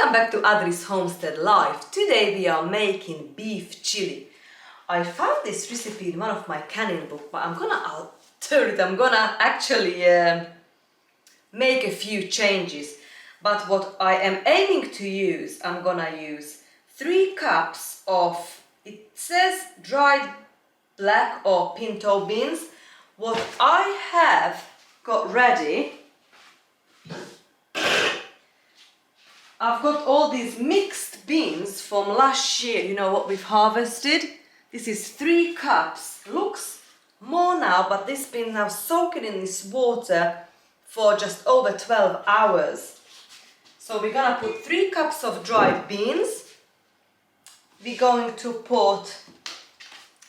Welcome back to Adri's Homestead Life. Today we are making beef chili. I found this recipe in one of my canning book, but I'm gonna alter it. I'm gonna actually make a few changes. But what I am aiming to use, I'm gonna use 3 cups of, it says dried black or pinto beans. What I have got ready, I've got all these mixed beans from last year, you know what we've harvested. This is 3 cups. Looks more now, but this been now soaking in this water for just over 12 hours. So we're gonna put 3 cups of dried beans. We're going to put,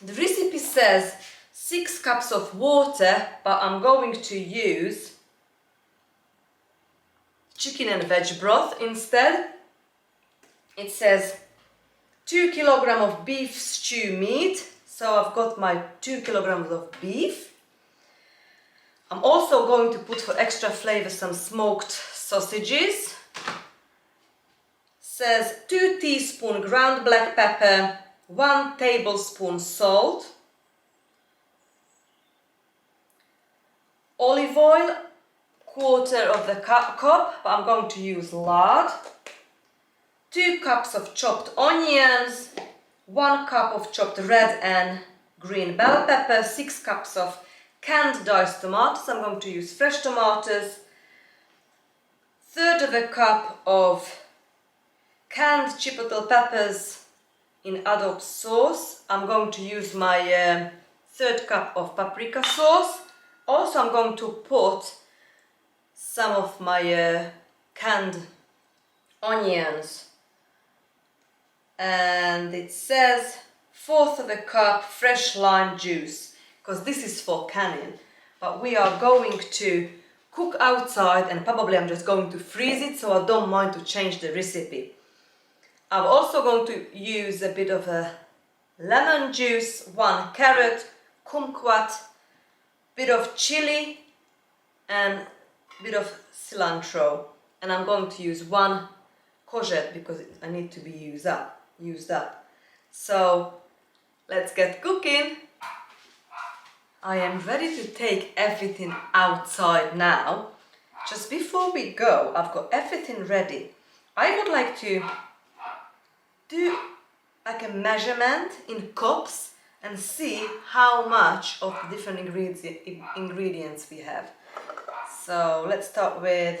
the recipe says 6 cups of water, but I'm going to use chicken and veg broth instead. It says 2 kilograms of beef stew meat, so I've got my 2 kilograms of beef. I'm also going to put for extra flavor some smoked sausages. Says 2 teaspoons ground black pepper, 1 tablespoon salt, olive oil, quarter of the cup, but I'm going to use lard, 2 cups of chopped onions, 1 cup of chopped red and green bell pepper, 6 cups of canned diced tomatoes. I'm going to use fresh tomatoes, 1/3 of a cup of canned chipotle peppers in adobo sauce. I'm going to use my 1/3 cup of paprika sauce. Also, I'm going to put some of my canned onions, and it says 1/4 of a cup fresh lime juice, because this is for canning, but we are going to cook outside and probably I'm just going to freeze it, so I don't mind to change the recipe. I'm also going to use a bit of a lemon juice, 1 carrot, kumquat, bit of chili and bit of cilantro, and I'm going to use 1 courgette because I need to be used up. So let's get cooking. I am ready to take everything outside now. Just before we go, I've got everything ready. I would like to do like a measurement in cups and see how much of the different ingredients we have. So let's start with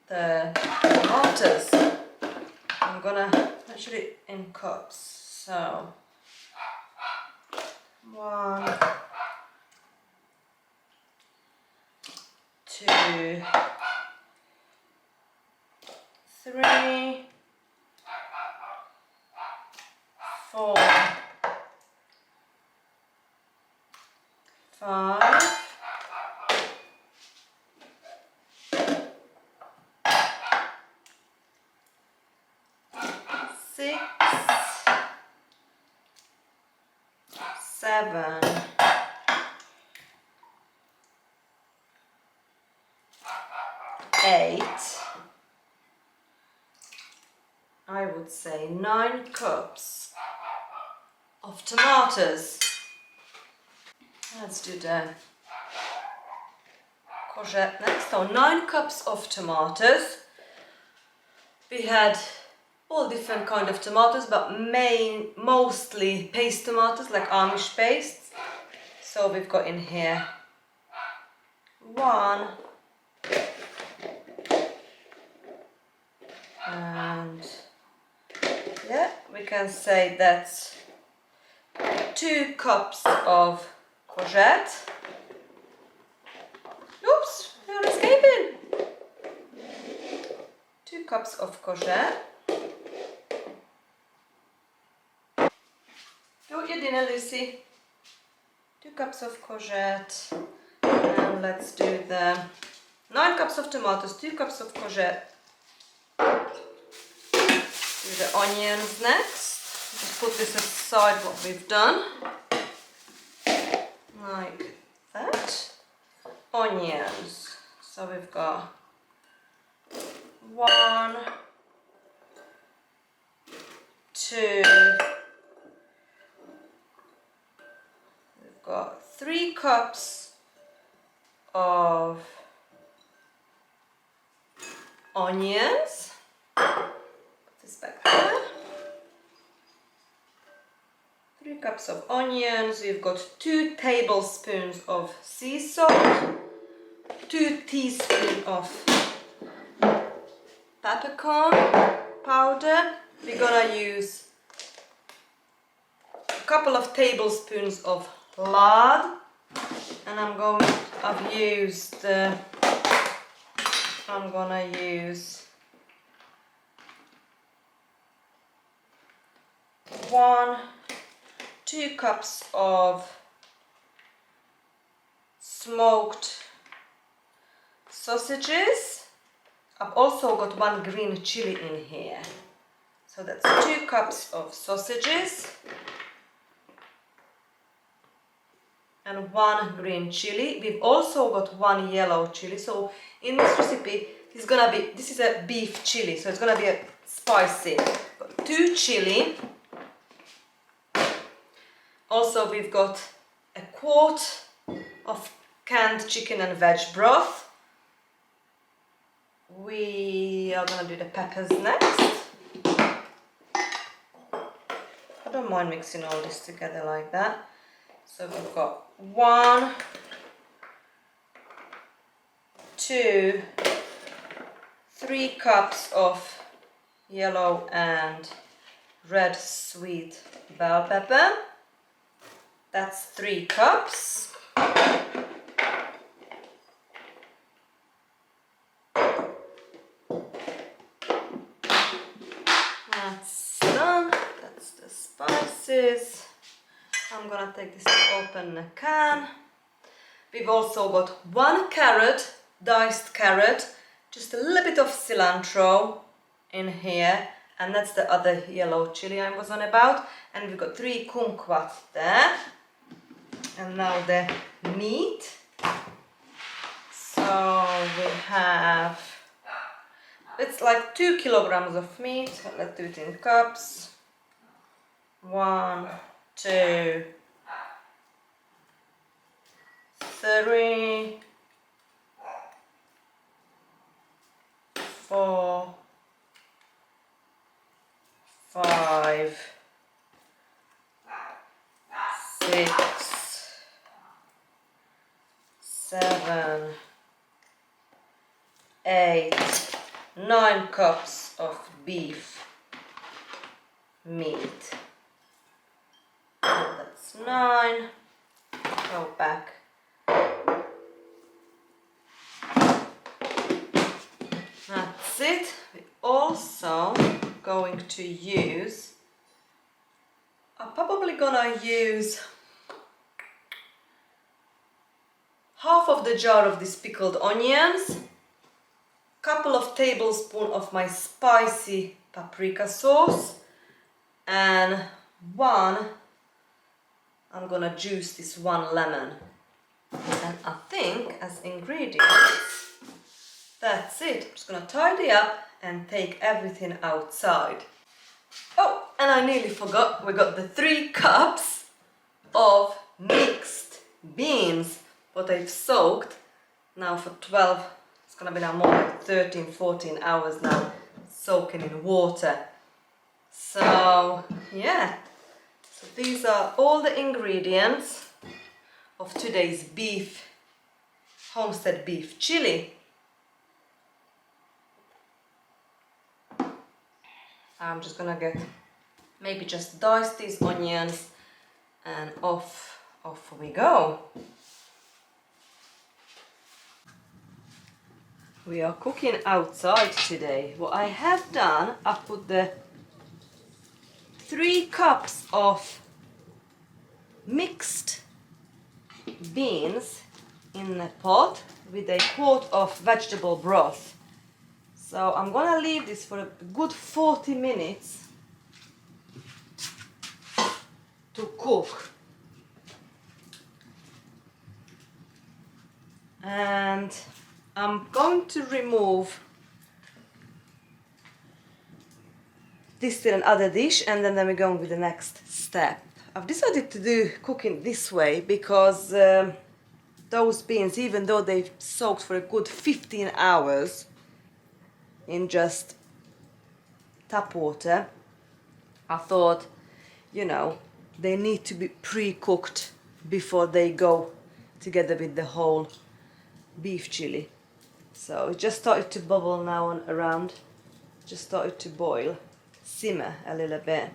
the tomatoes. I'm gonna measure it in cups. So 1, 2, 3, 4, 5, 6, 7, 8, I would say 9 cups of tomatoes. Let's do the courgette next. So 9 cups of tomatoes. We had all different kind of tomatoes, but mostly paste tomatoes, like Amish paste. So we've got in here 1, and yeah, we can say that's 2 cups of courgette. Oops, they're escaping. 2 cups of courgette. Do your dinner, Lucy. 2 cups of courgette. And let's do the 9 cups of tomatoes, 2 cups of courgette. Do the onions next. Just put this aside, what we've done. Like that. Onions. So we've got 1, 2, we've got 3 cups of onions. Put this back there. 3 cups of onions. We've got 2 tablespoons of sea salt, 2 teaspoons of peppercorn powder. We're gonna use a couple of tablespoons of lard, and I'm gonna use 2 cups of smoked sausages. I've also got 1 green chili in here. So that's 2 cups of sausages and 1 green chili. We've also got 1 yellow chili. So in this recipe, this is a beef chili, so it's gonna be a spicy. Got 2 chili. Also, we've got a quart of canned chicken and veg broth. We are gonna do the peppers next. I don't mind mixing all this together like that. So we've got 1, 2, 3 cups of yellow and red sweet bell pepper. That's 3 cups. That's done. That's the spices. I'm gonna take this to open a can. We've also got 1 carrot, diced carrot, just a little bit of cilantro in here, and that's the other yellow chili I was on about. And we've got 3 kumquat there. And now the meat. So we have, it's like 2 kilograms of meat. Let's do it in cups. 1, 2, 3, 4, 5, 6, 7, 8, 9 cups of beef meat. And that's 9. Go back. That's it. We're also going to use, I'm probably gonna use half of the jar of these pickled onions, couple of tablespoons of my spicy paprika sauce, and I'm gonna juice this 1 lemon. And I think as ingredients, that's it. I'm just gonna tidy up and take everything outside. Oh, and I nearly forgot, we got the 3 cups of mixed beans, what I've soaked now for 12, it's gonna be now more like 13, 14 hours now, soaking in water. So, yeah. So these are all the ingredients of today's homestead beef chili. I'm just gonna maybe just dice these onions and off we go. We are cooking outside today. What I have done, I put the 3 cups of mixed beans in a pot with a quart of vegetable broth. So I'm gonna leave this for a good 40 minutes to cook. And I'm going to remove this in another dish, and then we're going with the next step. I've decided to do cooking this way because those beans, even though they've soaked for a good 15 hours in just tap water, I thought, you know, they need to be pre-cooked before they go together with the whole beef chili. So it just started to bubble now and around, just started to boil, simmer a little bit.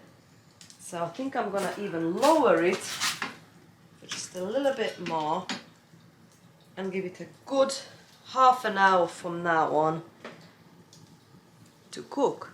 So I think I'm gonna even lower it for just a little bit more and give it a good half an hour from now on to cook.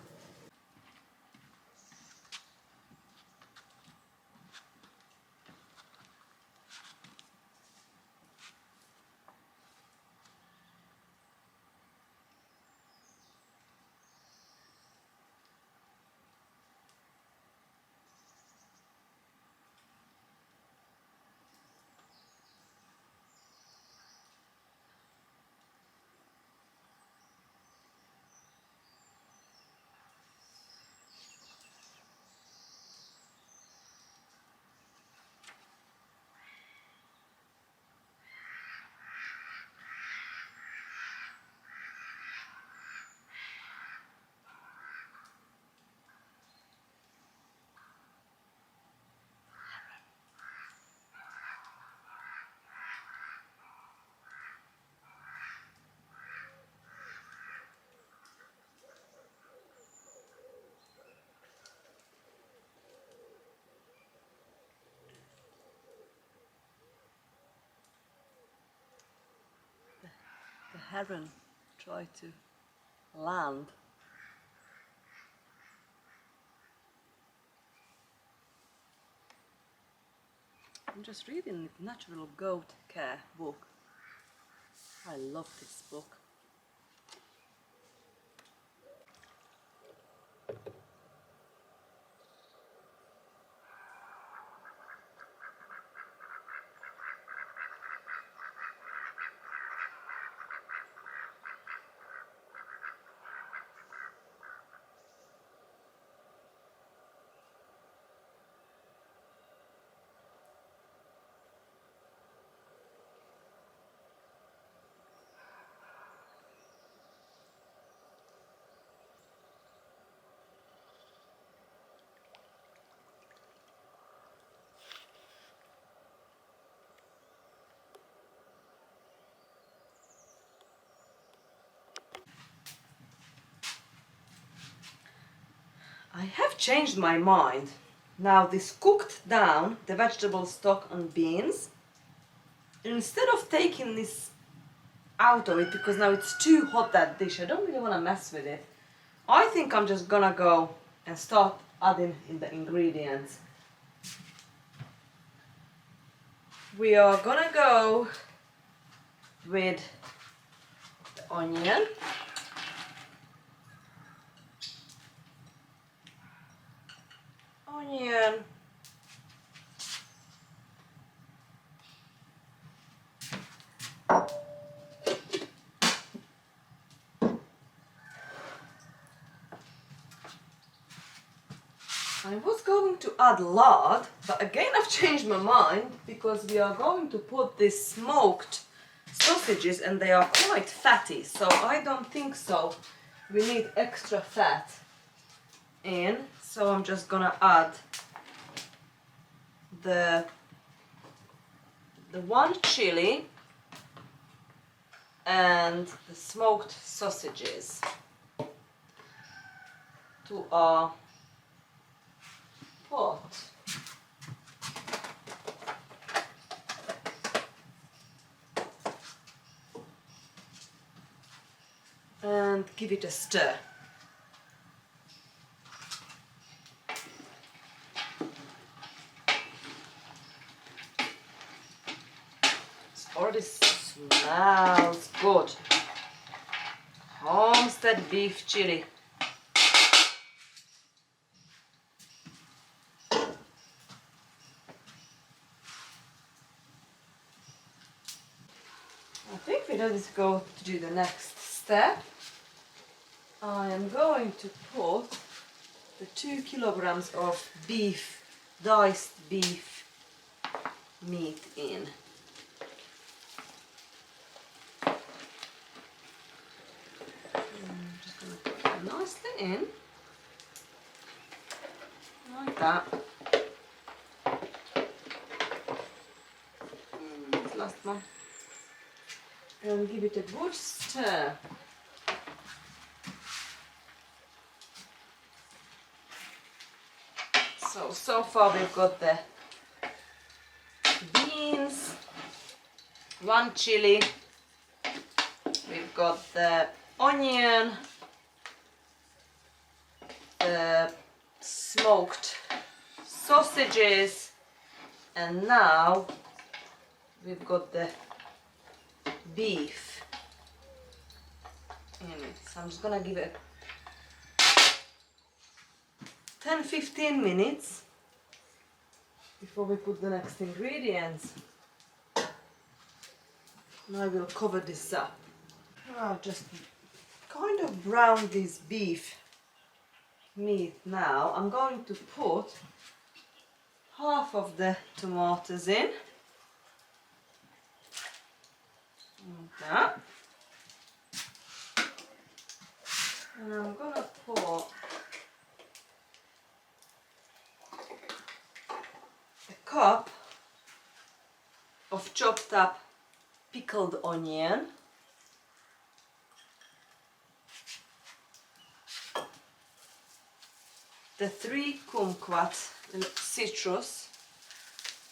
The heron tried to land. I'm just reading the Natural Goat Care book. I love this book. I have changed my mind. Now this cooked down the vegetable stock and beans, instead of taking this out of it because now it's too hot, that dish, I don't really want to mess with it. I think I'm just gonna go and start adding in the ingredients. We are gonna go with the onion, I was going to add lard, but again I've changed my mind because we are going to put these smoked sausages and they are quite fatty, so I don't think so. We need extra fat in, so I'm just gonna add the one chili and the smoked sausages to our pot. And give it a stir. It already smells good. Homestead beef chili. I think we need to go to do the next step. I am going to put the 2 kilograms of beef, diced beef meat in. I'm just going to put it nicely in, like that. This last one. And give it a good stir. So far we've got the beans, 1 chili, we've got the onion, the smoked sausages, and now we've got the beef in it. So I'm just gonna give it 10-15 minutes before we put the next ingredients. And I will cover this up. I'll just kind of brown this beef meat now. I'm going to put half of the tomatoes in. Like that. And I'm gonna pour a cup of chopped up pickled onion, the 3 kumquat citrus,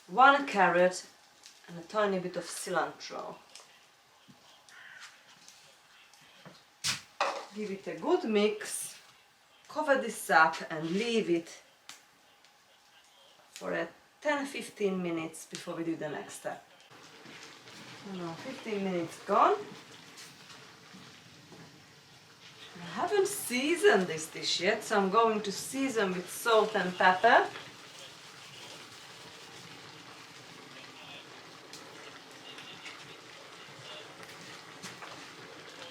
1 carrot, and a tiny bit of cilantro. Give it a good mix, cover this up and leave it for a 10-15 minutes before we do the next step. 15 minutes gone. I haven't seasoned this dish yet, so I'm going to season with salt and pepper.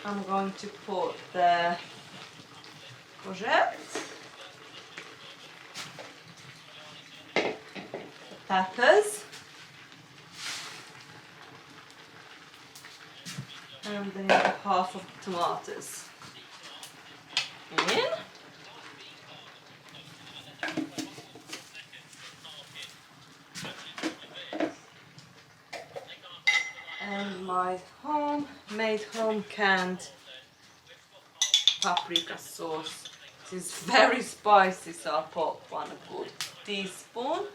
I'm going to put the courgette, the peppers, and then half of the tomatoes in. And my homemade, home-canned paprika sauce. This is very spicy, so I'll put 1 good teaspoon.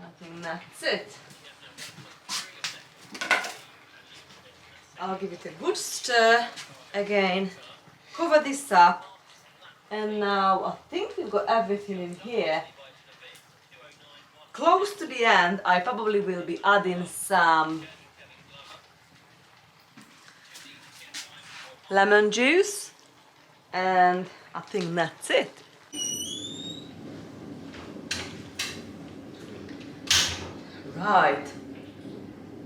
I think that's it. I'll give it a good stir again, cover this up, and now I think we've got everything in here. Close to the end, I probably will be adding some lemon juice, and I think that's it. Right,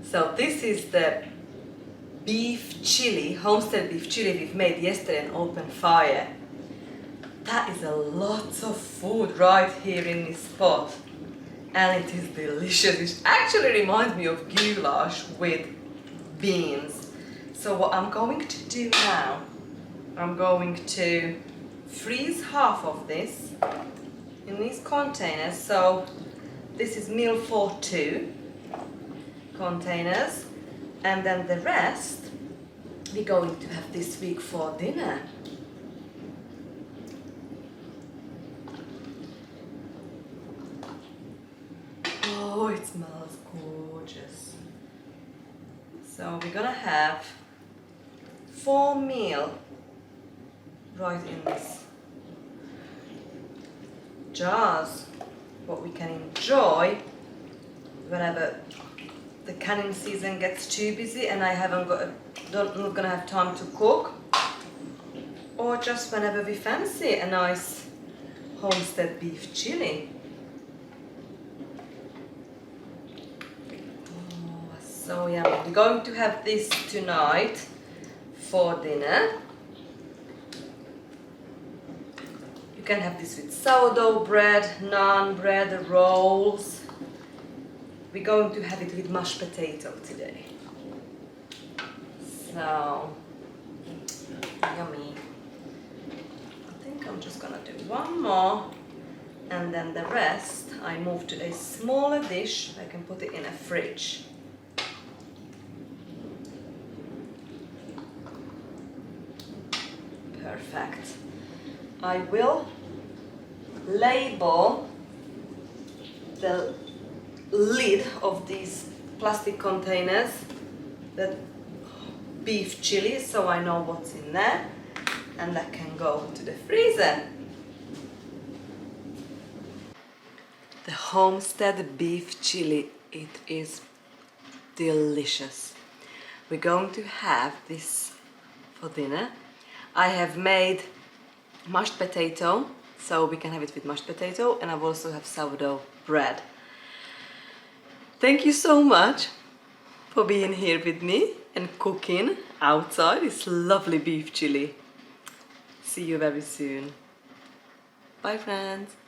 so this is the beef chili, homestead beef chili we've made yesterday on open fire. That is a lot of food right here in this pot. And it is delicious. It actually reminds me of goulash with beans. So what I'm going to do now, I'm going to freeze half of this in these containers. So this is meal for 2 containers, and then the rest we're going to have this week for dinner. Oh, it smells gorgeous. So we're gonna have 4 meals right in this jars, what we can enjoy whenever the canning season gets too busy and I not gonna have time to cook, or just whenever we fancy a nice homestead beef chili. So yummy. We're going to have this tonight for dinner. can have this with sourdough bread, naan bread, rolls. We're going to have it with mashed potato today. So, yummy. I think I'm just gonna do one more, and then the rest I move to a smaller dish. I can put it in a fridge. Perfect. I will label the lid of these plastic containers, the beef chili, so I know what's in there, and that can go to the freezer. The Homestead beef chili, it is delicious. We're going to have this for dinner. I have made mashed potato, so we can have it with mashed potato, and I also have sourdough bread. Thank you so much for being here with me and cooking outside this lovely beef chili. See you very soon. Bye friends.